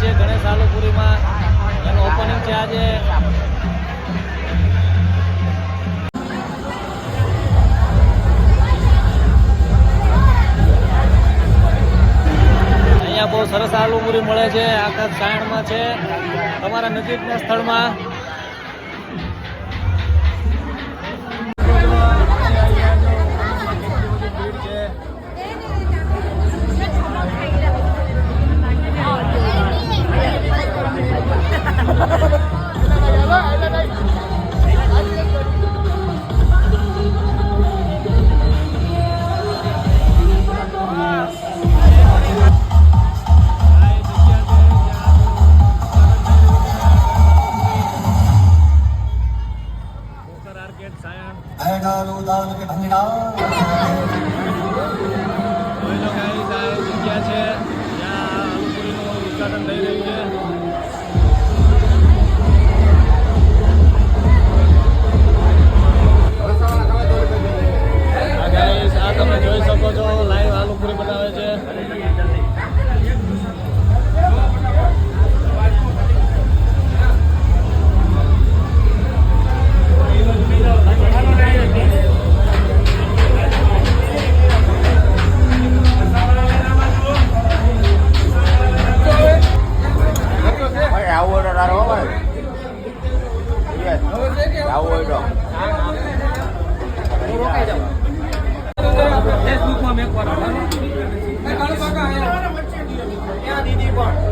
છે ગણેશ આલુપુરીમાં, એનું ઓપનિંગ છે આજે. અહીંયા બહુ સરસ આલુપુરી મળે છે, આખા સાયણમાં છે, તમારા નજીકના સ્થળમાં. તમે જોઈ શકો છો લાઈવ આલુપુરી બનાવે છે. ફેસબુકમાં મેં દીદી પણ